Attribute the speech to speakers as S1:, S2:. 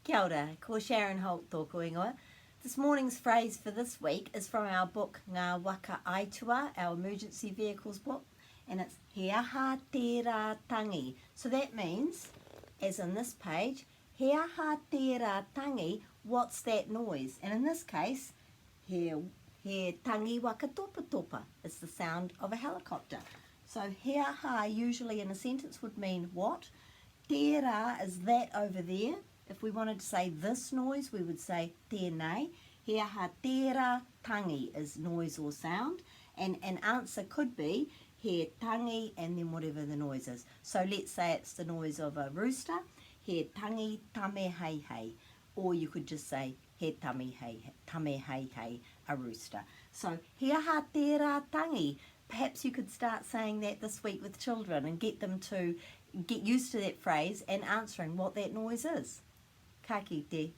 S1: Kia ora, ko Sharon Holt tōku ingoa. This morning's phrase for this week is from our book Ngā Waka Aitua, our emergency vehicles book, and it's he aha tērā tangi. So that means, as in this page, he aha tērā tangi, what's that noise? And in this case, he tangi waka topa topa. It's the sound of a helicopter. So he aha usually in a sentence would mean what? Tērā is that over there. If we wanted to say this noise, we would say tēnei. He aha tērā tangi is noise or sound. And an answer could be he tangi and then whatever the noise is. So let's say it's the noise of a rooster. He tangi tame hei hei. Or you could just say he tame hei hei, a rooster. So he aha tērā tangi. Perhaps you could start saying that this week with children and get them to get used to that phrase and answering what that noise is. Ka kite.